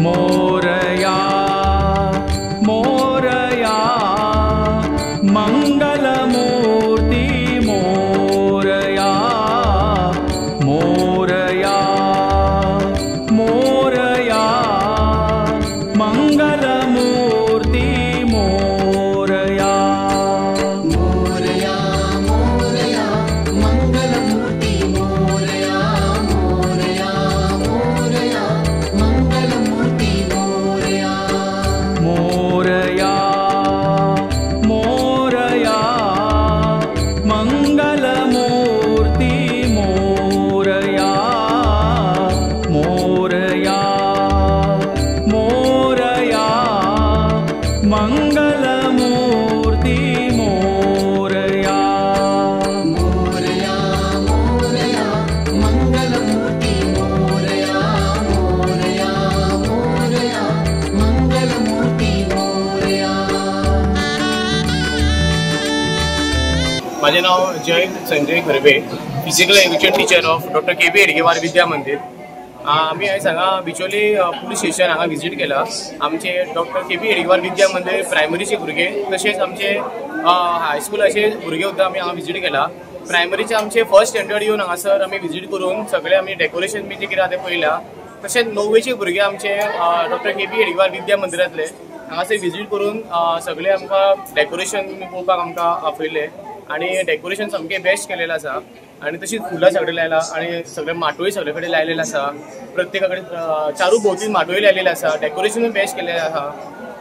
मोरया मोरया मंगलमूर्ति मोरया मोरया मोरया मंगलमूर्ति मोरया मोरया मोरया मंगलमूर्ति मोरया मोरया मोरया मंगलमूर्ति मोरया मोरया मोरया मंगलमूर्ति मोरया मोरया मोरया मंगलमूर्ति मोरया मोरया मोरया मंगलमूर्ति मोरया मोरया मोरया मंगलमूर्ति मोरया। माझे नाव Jayant Sanjay Kharbe, physical education teacher of doctor K B. Hedgewar Vidya Mandir. आम्ही आयज हांगा बिचोली पुलीस स्टेशन हांगा विजीट केला। आमचे डॉक्टर के.बी. हेडगेवार विद्या मंदिर प्रायमरीचे भुरगे तशेंच आमचे हायस्कुलाचे भुरगे सुद्दां आमी हांगा विजीट केला। प्रायमरीचे आमचे फर्स्ट स्टँडर्ड येवन हांगासर आमी विजीट करून सगळे आमी डेकोरेशन बी कितें आसा तें पळयलां। तशेंच 9वेचे भुरगे आमचे डॉक्टर के.बी. हेडगेवार विद्या मंदिरांतले हांगासर विजीट करून सगळे आमकां डेकोरेशन पळोवपाक आमकां आपयले आणि डेकोरेशन सामकें बेस्ट केलेलं आसा आणि तशीच फुलां सगळे लायला आणि सगळे माटोळी सगळे कडेन लायलेले आसा। प्रत्येका कडेन चारू भोवती माटोळी लायलेले आसा, डेकोरेशनूय बेस्ट केलेलें आसा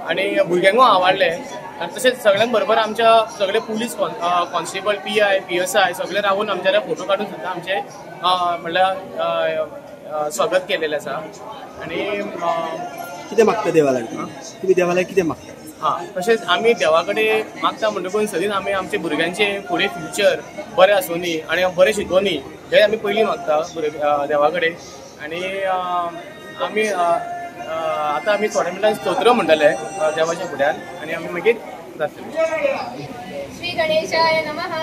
आणि भुरग्यांकूय आवडले। आणि तशेंच सगळ्यांक बरोबर आमच्या सगळे पुलीस कॉन्स्टेबल PI PSI सगळे रावून आमच्या फोटो काढून सुद्दां आमचे म्हणल्यार स्वागत केलेलें आसा। आणि कितें मागता देवाला तुम्ही देवाला कितें मागता? तशेंच आमी देवा कडेन मागता म्हणटकूच सदींच आमी आमच्या भुरग्यांचे फुडें फ्युचर बरें आसूनी आनी बरें शिकोवनी हें आमी पयलीं मागता देवा कडेन। आनी आमी आतां आमी थोड्या मिनटान स्तोत्र म्हणटले देवाच्या फुड्यान आणि आमी मागीर जातले। श्री गणेशाय नमः।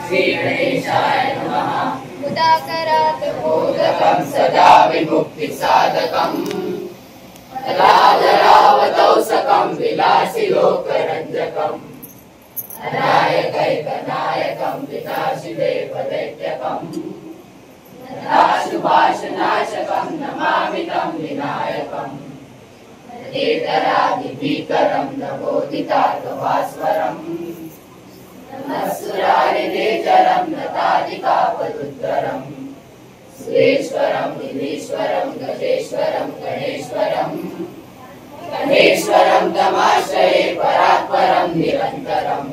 श्री गणेशाय नमः। उदाकरात् मोदकं सदा विमुक्तिसाधकम् राजरावतौसकं विलासिलोकरञ्जकम् नायकैकनायकं विनाशिदेवदैत्यकम् नाशुभाषनाशकं नमामि तं विनायकम् एतरादिभीकरं नभोदितार्थभास्वरम् नमस्सुरारिनेचरं नतादिकापदुद्धरम् सुरेश्वरं दिवीश्वरं गजेश्वरं गणेश्वरं गणेश्वरं तमाश्रये परात्परं निरन्तरं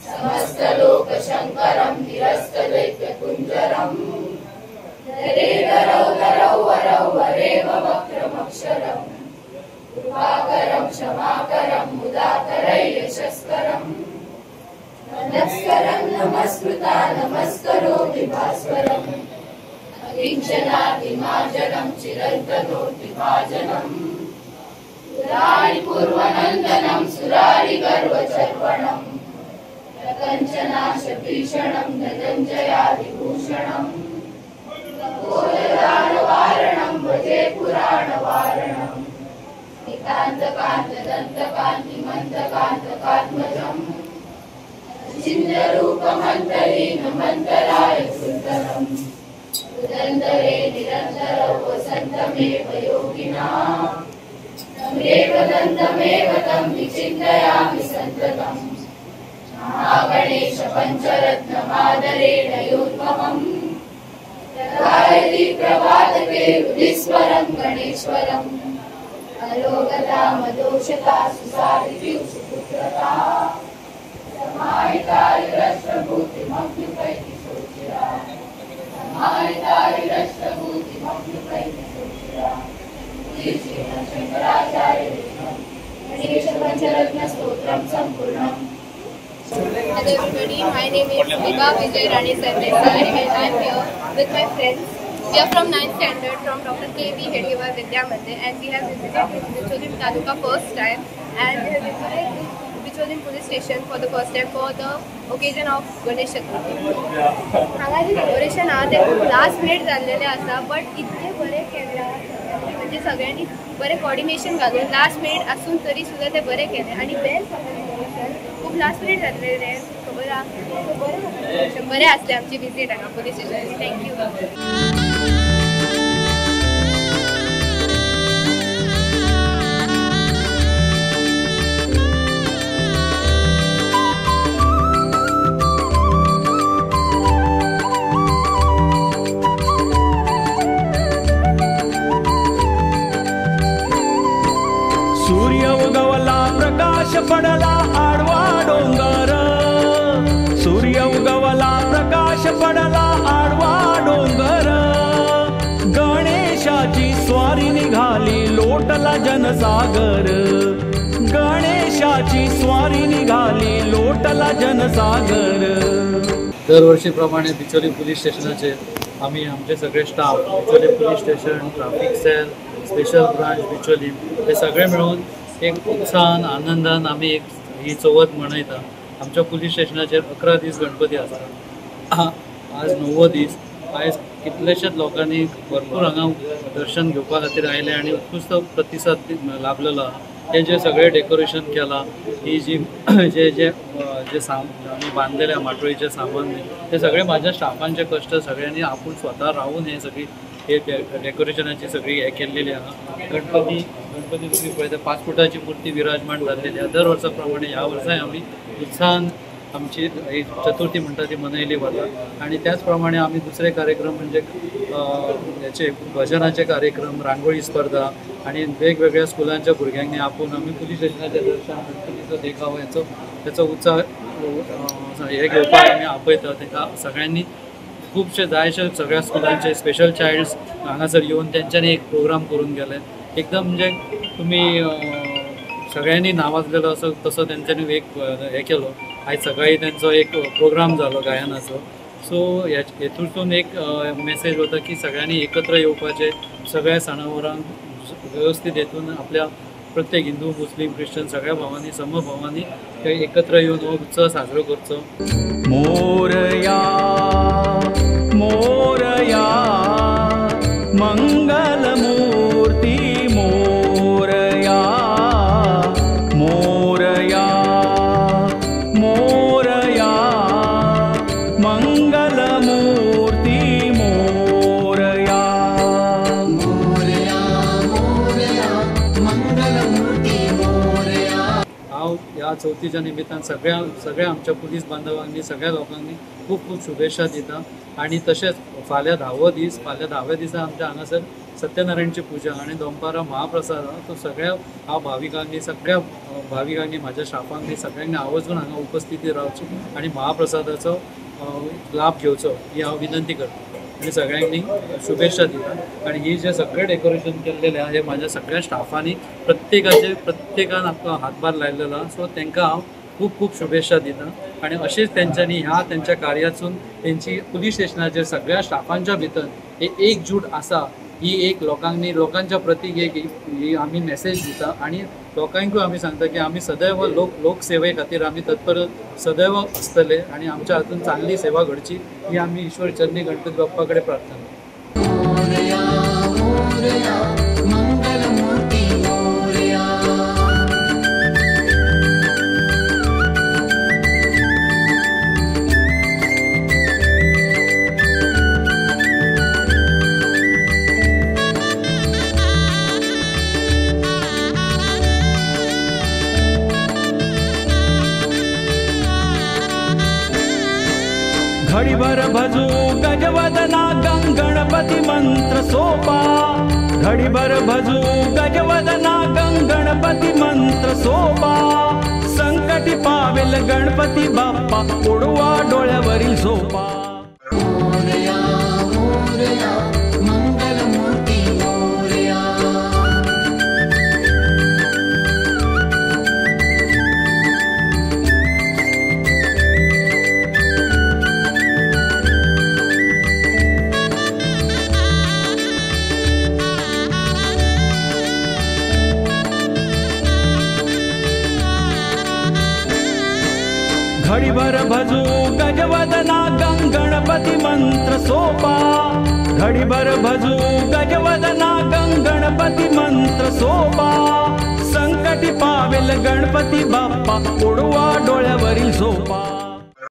समस्तलोकशङ्करं निरस्तदैत्यकुञ्जरं धरौ धरौ वरौ वरेव वक्रमक्षरं कृपाकरं क्षमाकरं मुदाकरै यशस्करं नमस्करं नमस्कृता नमस्करोमि भास्वरम् अकिञ्चनादिमार्जनं चिरन्तनोऽतिभाजनम् पुराणिपूर्वनन्दनं सुरारिगर्वचर्वणं प्रकञ्चनाशभीषणं धनञ्जयादिभूषणं कपोलदानवारणं भजे पुराणवारणं नितान्तकान्तदन्तकान्तिमन्तकान्तकात्मजम् चिन्द्ररूपमन्तरीनमन्तराय सुन्दरम् उदन्तरे निरन्तरौ वसन्तमेव योगिनाम् तमेव दन्तमेव तं विचिन्तयामि सन्ततम् महागणेश पञ्चरत्नमादरेण योद्भवम् प्रगायति प्रभातके हृदिस्वरं गणेश्वरम् अलोगता मदोषता सुसारिभिः सुपुत्रता समाहितायुरष्ट्रभूतिमभ्युपैति सोचिरा समाहितायुरष्ट्रभूतिमभ्युपैति सोचिरा शंकराचार्य गणेश पंचरत्न stotram संपूर्णम। Hello everybody, my name is Vibha Vijay Rani Sarvesar and I am here with my friends. We are from 9th standard from Dr. K.B. Headgewar Vidya Mandir and we have visited Bicholi Taluka first time and we have visited Bicholi police station for the first time for the occasion of Ganesh Chaturthi. हांगा जी decoration आहा तें खूब last minute जाल्लेलें आसा but इतके बरें केल्या म्हणजे सगळ्यांनी बरें कोऑर्डिनेशन घालून लास्ट मिनिट आसून तरी सुद्दां ते बरें केलें आनी बेस्ट खूब लास्ट मिनिट जातलें रे खबर आहा बरें आसलें आमची विजीट हांगा पुलीस स्टेशनाची. थँक्यू. सूर्य उगवला प्रकाश पडला आडवा डोंगर. सूर्य उगवला प्रकाश पडला आडवा डोंगर. गणेशाची स्वारी निघाली लोटला जनसागर. गणेशाची स्वारी निघाली लोटला जनसागर. दरवर्षीप्रमाणे बिचोली पोलीस स्टेशनाचे आम्ही आमचे सगळे staff Bicholim police station traffic cell special branch Bicholim हे सगळे मिळून एक उत्साहान आनंदान आम्ही एक ही चवथ मनयता. आमच्या पुलीस स्टेशनाचेर 11 दीस गणपती आसता. आज 9वो दीस. आयज कितलेशेच लोकांनी भरपूर हांगा दर्शन घेवपा खातीर आयले आनी उत्कृष्ट प्रतिसाद लाभलेलो. हे जे सगळे डेकोरेशन केला ही जी जे जे जे आम्ही बांधलेल्या माटोळीचे सामान ते सगळे माझ्या स्टाफांचे कष्ट सगळ्यांनी आपूण स्वतः राहून हे सगळी हे डेकोरेशनाची सगळी हे केलेली आहा. गणपती तुम्ही पळयता 5 फुटाची मूर्ती विराजमान जाल्लेली आहा. दर वर्सा प्रमाणे ह्या वर्साय आम्ही उत्साहान आमची ही चतुर्थी म्हणटा ती मनयली वता. आणि त्याच प्रमाणे आम्ही दुसरे कार्यक्रम म्हणजे याचे भजनाचे कार्यक्रम रांगोळी स्पर्धा आणि वेगवेगळ्या स्कुलांच्या भुरग्यांनी आपूण आम्ही पुलीस स्टेशनाचे दर्शन गणपतीचो देखाव याचो उत्साह हे घेवपाक आमी आपयता. ताका सगळ्यांनी खूबशे जायशे सगळ्या स्कुलांचे स्पेशल चायल्ड्स हांगासर येवन तेंच्यांनी एक प्रोग्राम करून गेले. एकदम म्हणजे तुम्ही सगळ्यांनी नावाजलेलो असो तसो तेंच्यांनी एक हे केलो. आयज सकाळी त्यांचो एक प्रोग्राम जालो गायनाचो. सो हेतूंतून एक मेसेज होता की सगळ्यांनी एकत्र येवपाचे. सगळ्या सणावरांक व्यवस्थित हेतून आपल्या प्रत्येक हिंदू मुस्लिम ख्रिश्चन सगळ्या भावांनी समभावांनी एकत्र येऊन हो उत्सव साजरो करचो. मोरया मोरया मंगलमूर्ती मोरया मोरया मोरया मंगलमूर्ती मोरया. मोरया मोरया मंगलमूर्ती मोरया. हांव ह्या चवथीच्या निमित्तान सगळ्या आमच्या पुलीस बांधवांनी सगळ्या लोकांनी खूप खूप शुभेच्छा दिता. आणि तशेंच फाल्यां 10वो दीस फाल्यां 10व्या दिसा आमच्या हांगासर सत्यनारायणची पूजा आणि दनपारां महाप्रसाद तो सगळ्या भाविकांनी सगळ्या भाविकांनी माझ्या स्टाफांनी सगळ्यांनी आवर्जून हांगा उपस्थिती रावची आणि महाप्रसादाचो लाभ घेवचो ही हांव विनंती करता आणि सगळ्यांनी शुभेच्छा दिता. आणि ही जे सगळे डेकोरेशन केल्लेले आहे हे माझ्या सगळ्या स्टाफांनी प्रत्येकान आपलो हातभार लायलेलो. सो तांकां हांव खूप खूप शुभेच्छा दिता. आणि अशीच त्यांच्यानी ह्या त्यांच्या कार्यातून त्यांची पुलीस स्टेशनाचेर सगळ्या स्टाफांच्या भितर हे एकजूट आसा ही एक लोकांच्या प्रतीक एक ही आम्ही मेसेज दिता. आणि लोकांकूय आम्ही सांगता की आम्ही सदैव लोकसेवे खातीर आम्ही तत्पर सदैव आसतले आणि आमच्या हातून चांगली सेवा घडची ही आम्ही ईश्वर चरणी गणपती बाप्पा कडे प्रार्थना. मोरया मोरया मंगलमूर्ती मोरया. घडीभर भजू गजवदना गणपती मंत्र सोपा. घडीभर भजू गजवदना गणपती मंत्र सोपा. संकटी पावेल गणपती बाप्पा उडवा डोळ्यावरील झोपा. मोरया मोरया मंगलमूर्ती मोरया. घडीभर भजू गजवदना गणपती मंत्र सोपा. घडीभर भजू गजवदना गणपती वाढवेल गणपती बाप्पा, उडवा डोळ्यावरील झोपा.